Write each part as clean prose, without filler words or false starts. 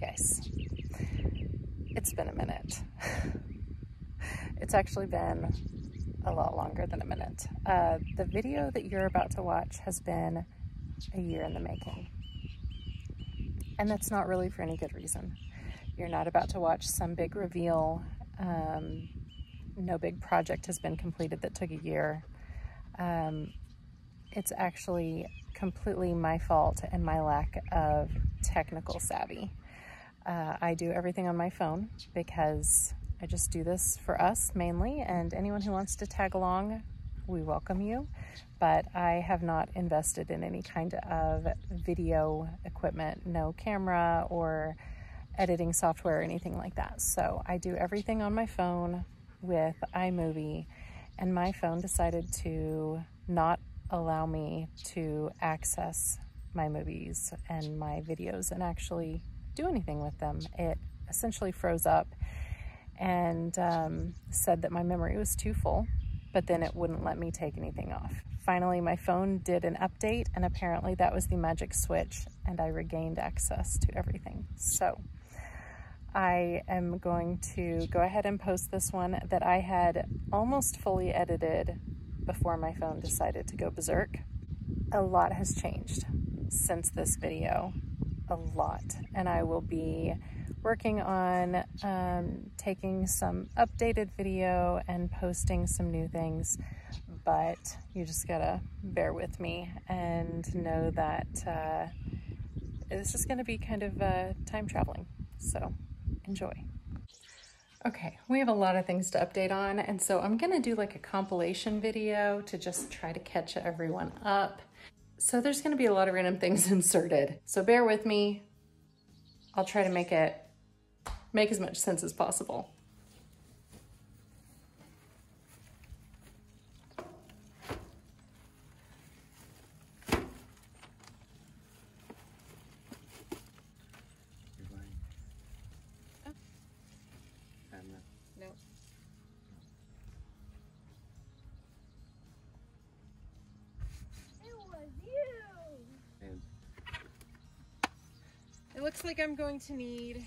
guys, it's been a minute. It's actually been a lot longer than a minute. The video that you're about to watch has been a year in the making. And that's not really for any good reason. You're not about to watch some big reveal. No big project has been completed that took a year. It's actually completely my fault and my lack of technical savvy. I do everything on my phone because I just do this for us mainly, and anyone who wants to tag along, we welcome you. But I have not invested in any kind of video equipment, no camera or editing software or anything like that. So I do everything on my phone with iMovie, and my phone decided to not allow me to access my movies and my videos and actually do anything with them. It essentially froze up and said that my memory was too full, but then it wouldn't let me take anything off. Finally, my phone did an update, and apparently that was the magic switch, and I regained access to everything. So I am going to go ahead and post this one that I had almost fully edited before my phone decided to go berserk. A lot has changed since this video, a lot, and I will be working on taking some updated video and posting some new things, but you just gotta bear with me and know that this is gonna be kind of time traveling, so enjoy. Okay, we have a lot of things to update on, and so I'm gonna do like a compilation video to just try to catch everyone up. So there's gonna be a lot of random things inserted, so bear with me. I'll try to make as much sense as possible. No. It was you. And It looks like I'm going to need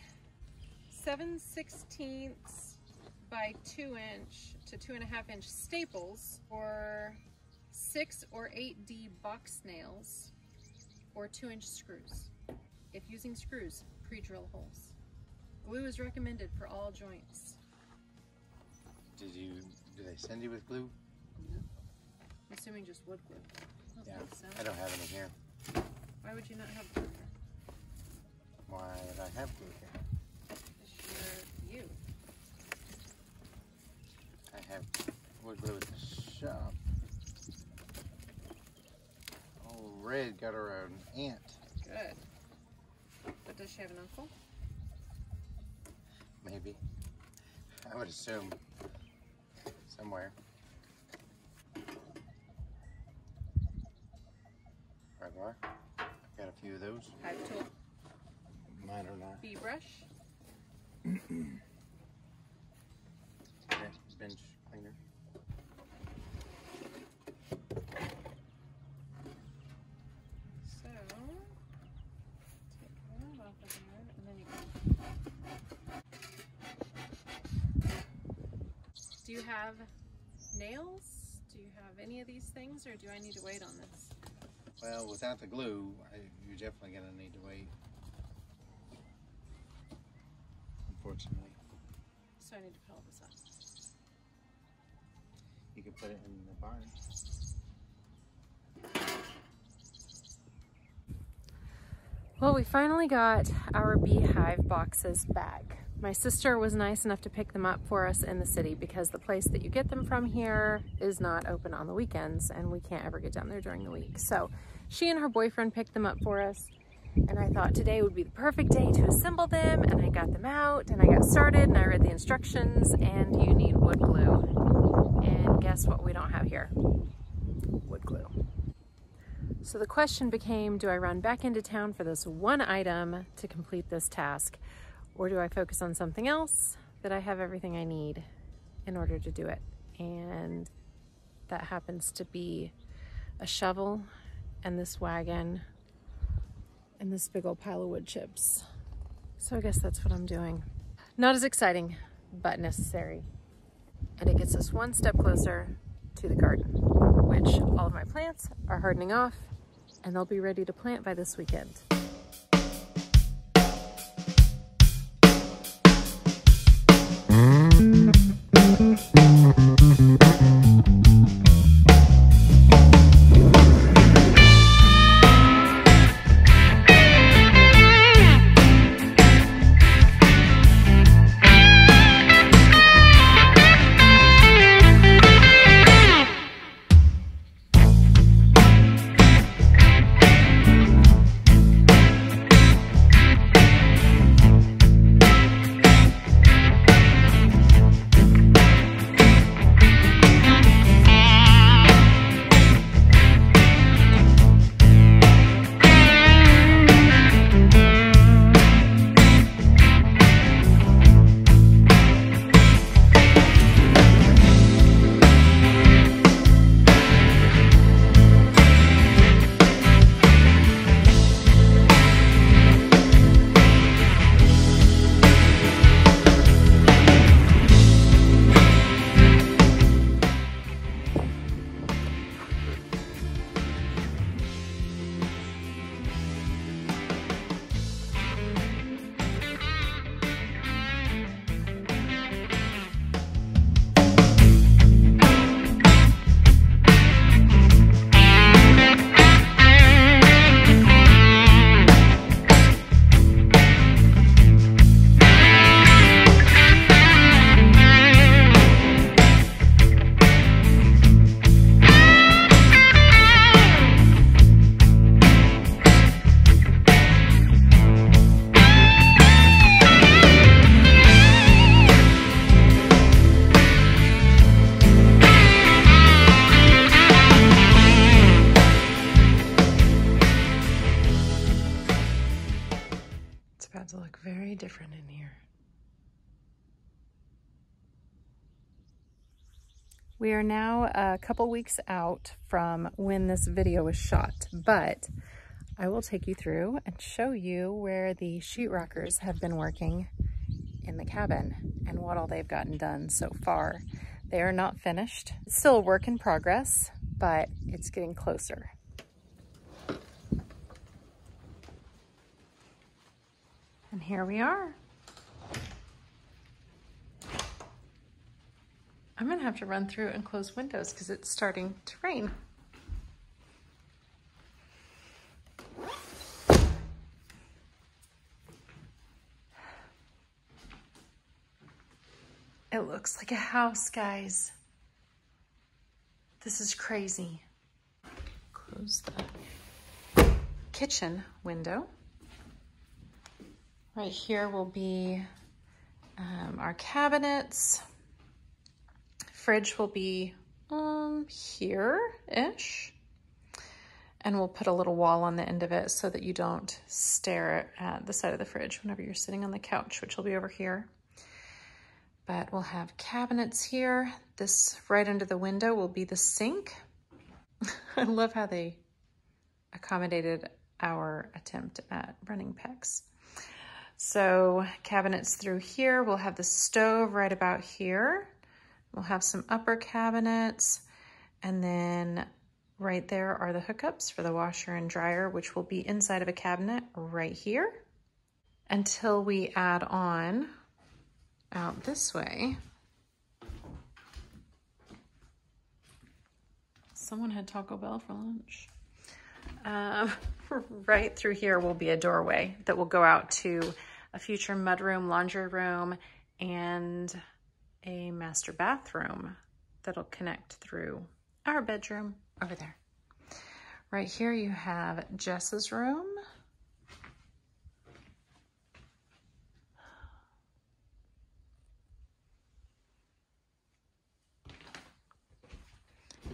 7/16 by 2" to 2.5" staples, or 6 or 8D box nails, or 2" screws. If using screws, pre-drill holes. Glue is recommended for all joints. do they send you with glue? I'm assuming just wood glue. I don't think so. I don't have any here. Why would you not have glue here? Why would I have glue here? Because you're you. I have wood glue at the shop. Oh, Red got her own aunt. Good. But does she have an uncle? Maybe. I would assume somewhere. Regular. I've got a few of those. Hive tool. Mine are not. Bee brush. Okay, bench cleaner. So, take that off of there, and then you can... Do you have nails? Do you have any of these things, or do I need to wait on this? Well, without the glue, you're definitely going to need to wait. Unfortunately. So I need to put all this up. You could put it in the barn. Well, we finally got our beehive boxes back. My sister was nice enough to pick them up for us in the city because the place that you get them from here is not open on the weekends, and we can't ever get down there during the week. So she and her boyfriend picked them up for us, and I thought today would be the perfect day to assemble them, and I got them out and I got started and I read the instructions, and you need wood glue. And guess what we don't have here? Wood glue. So the question became, do I run back into town for this one item to complete this task, or do I focus on something else that I have everything I need in order to do it? And that happens to be a shovel and this wagon and this big old pile of wood chips. So I guess that's what I'm doing. Not as exciting, but necessary. And it gets us one step closer to the garden, which all of my plants are hardening off and they'll be ready to plant by this weekend. About to look very different in here. We are now a couple weeks out from when this video was shot, but I will take you through and show you where the sheetrockers have been working in the cabin and what all they've gotten done so far. They are not finished. It's still a work in progress, but it's getting closer. And here we are. I'm gonna have to run through and close windows because it's starting to rain. It looks like a house, guys. This is crazy. Close the kitchen window. Right here will be our cabinets. Fridge will be here-ish. And we'll put a little wall on the end of it so that you don't stare at the side of the fridge whenever you're sitting on the couch, which will be over here. But we'll have cabinets here. This right under the window will be the sink. I love how they accommodated our attempt at running pecs. So cabinets through here. We'll have the stove right about here. We'll have some upper cabinets. And then right there are the hookups for the washer and dryer, which will be inside of a cabinet right here. Until we add on out this way. Someone had Taco Bell for lunch. Right through here will be a doorway that will go out to a future mudroom, laundry room, and a master bathroom that'll connect through our bedroom over there. Right here you have Jess's room.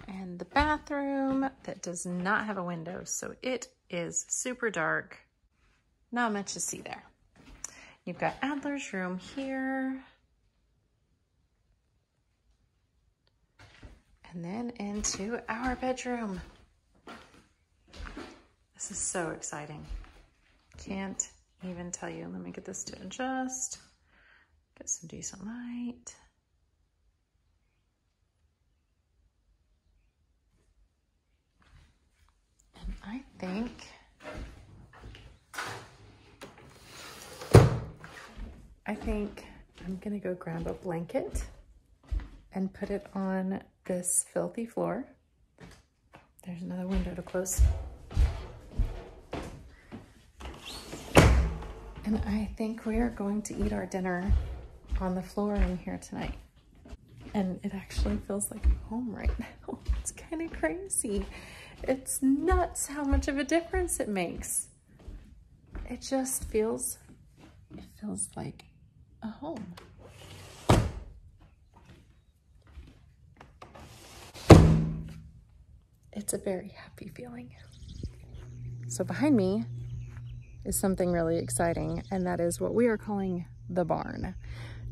And the bathroom that does not have a window, so it is super dark. Not much to see there. You've got Adler's room here. And then into our bedroom. This is so exciting. Can't even tell you, let me get this to adjust, get some decent light. And I think I'm gonna go grab a blanket and put it on this filthy floor. There's another window to close. And I think we are going to eat our dinner on the floor in here tonight. And it actually feels like home right now. It's kind of crazy. It's nuts how much of a difference it makes. It just feels, like a home. It's a very happy feeling. So behind me is something really exciting, and that is what we are calling the barn.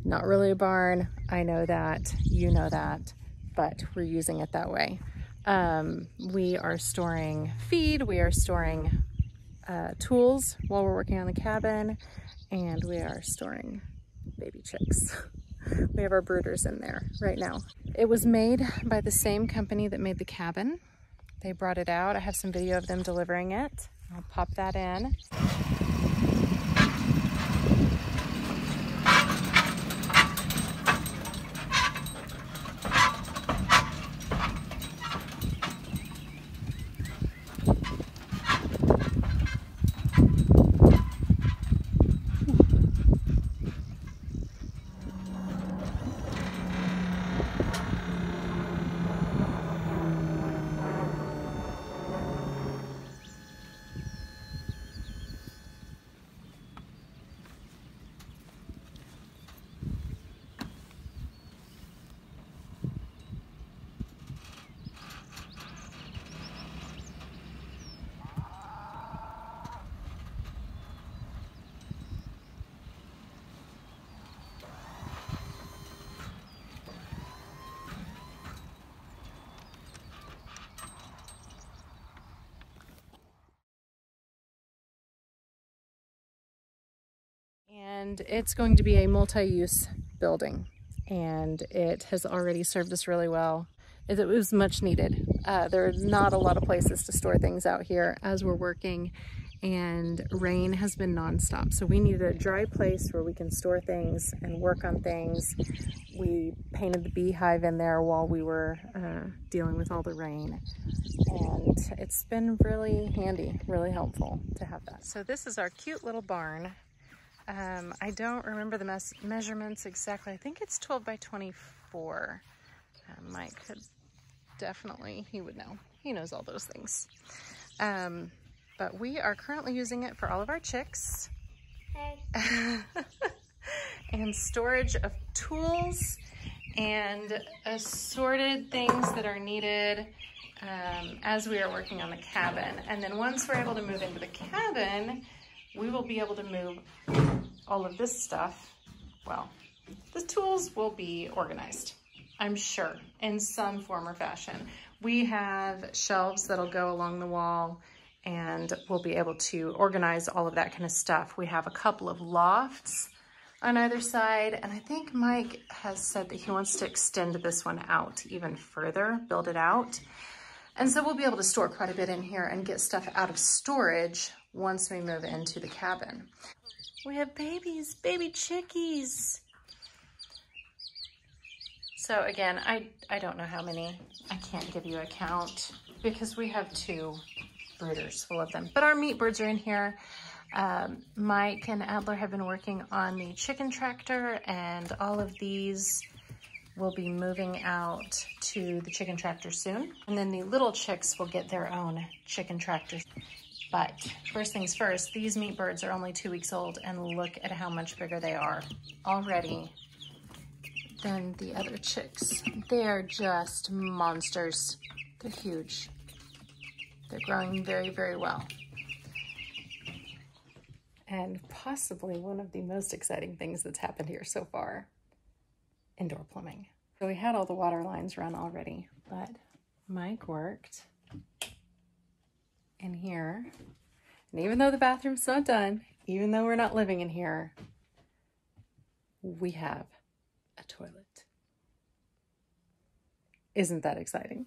Not really a barn, I know that, you know that, but we're using it that way. We are storing feed, we are storing tools while we're working on the cabin, and we are storing baby chicks. We have our brooders in there right now. It was made by the same company that made the cabin. They brought it out. I have some video of them delivering it. I'll pop that in. And it's going to be a multi-use building, and it has already served us really well. It was much needed. There are not a lot of places to store things out here as we're working, and rain has been nonstop. So we needed a dry place where we can store things and work on things. We painted the beehive in there while we were dealing with all the rain. And it's been really handy, really helpful to have that. So this is our cute little barn. I don't remember the measurements exactly. I think it's 12 by 24. Mike could definitely, he would know. He knows all those things. But we are currently using it for all of our chicks. Hey. And storage of tools and assorted things that are needed as we are working on the cabin. And then once we're able to move into the cabin, we will be able to move all of this stuff. Well, the tools will be organized, I'm sure, in some form or fashion. We have shelves that'll go along the wall, and we'll be able to organize all of that kind of stuff. We have a couple of lofts on either side, and I think Mike has said that he wants to extend this one out even further, build it out. And so we'll be able to store quite a bit in here and get stuff out of storage once we move into the cabin. We have babies, baby chickies. So again, I don't know how many. I can't give you a count because we have 2 brooders full of them. But our meat birds are in here. Mike and Adler have been working on the chicken tractor, and all of these will be moving out to the chicken tractor soon. And then the little chicks will get their own chicken tractor. But first things first, these meat birds are only 2 weeks old, and look at how much bigger they are already than the other chicks. They're just monsters. They're huge. They're growing very, very well. And possibly one of the most exciting things that's happened here so far, indoor plumbing. So we had all the water lines run already, but Mike worked in here. And even though the bathroom's not done, even though we're not living in here, we have a toilet. Isn't that exciting?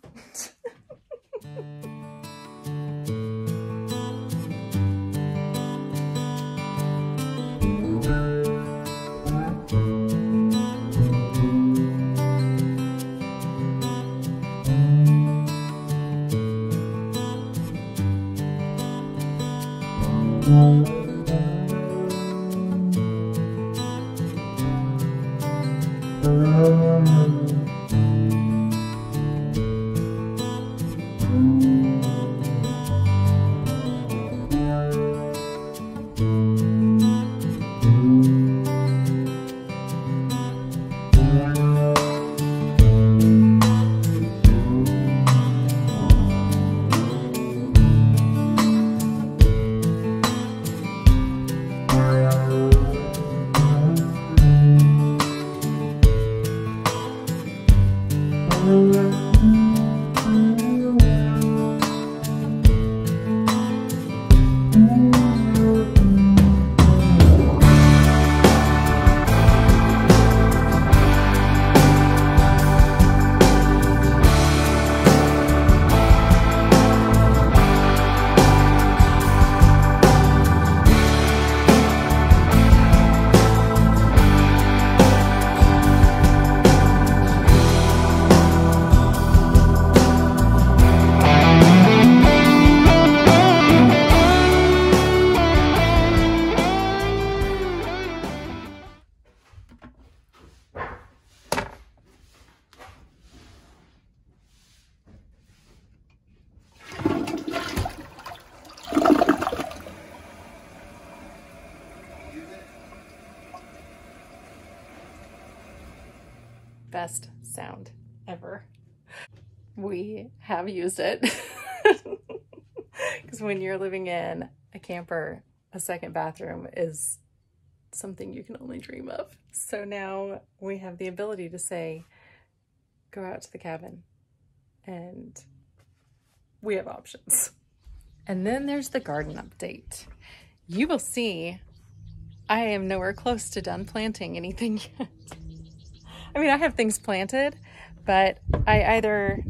Best sound ever. We have used it because when you're living in a camper, a second bathroom is something you can only dream of. So now we have the ability to say, go out to the cabin, and we have options. And then there's the garden update. You will see I am nowhere close to done planting anything yet. I mean, I have things planted, but I either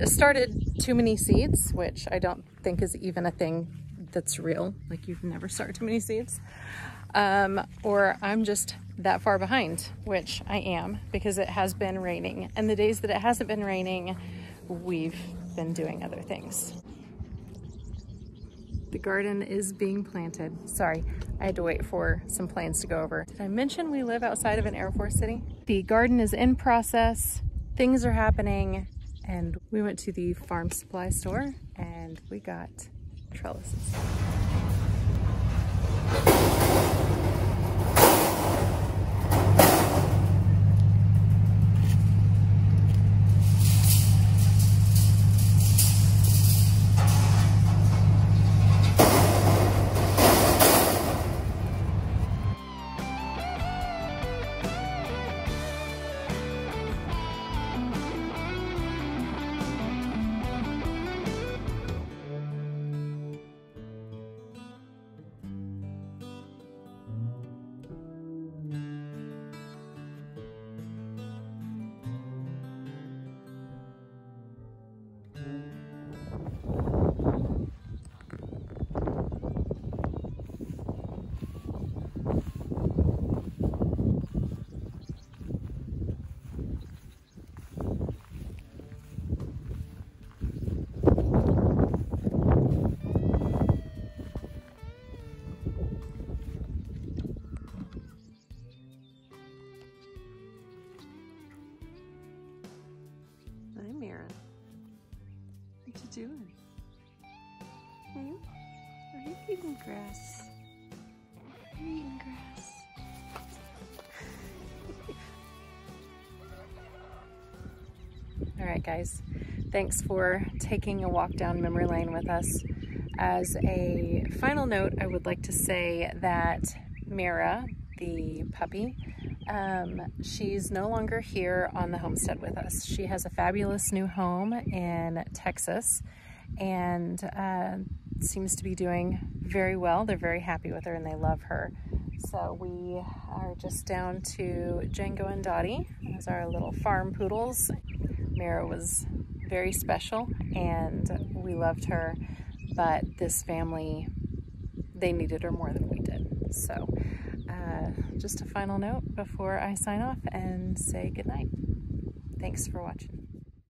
started too many seeds, which I don't think is even a thing that's real. Like, you can never start too many seeds. Or I'm just that far behind, which I am, because it has been raining. And the days that it hasn't been raining, we've been doing other things. The garden is being planted. Sorry, I had to wait for some planes to go over. Did I mention we live outside of an Air Force city? The garden is in process, things are happening, and we went to the farm supply store and we got trellises. Hi, Mira. What you doing? Are you eating grass? Are you eating grass? All right, guys. Thanks for taking a walk down memory lane with us. As a final note, I would like to say that Mira, the puppy, she's no longer here on the homestead with us. She has a fabulous new home in Texas, and seems to be doing very well. They're very happy with her and they love her. So we are just down to Django and Dottie as our little farm poodles. Mira was very special and we loved her, but this family, they needed her more than we did. So just a final note before I sign off and say goodnight. Thanks for watching.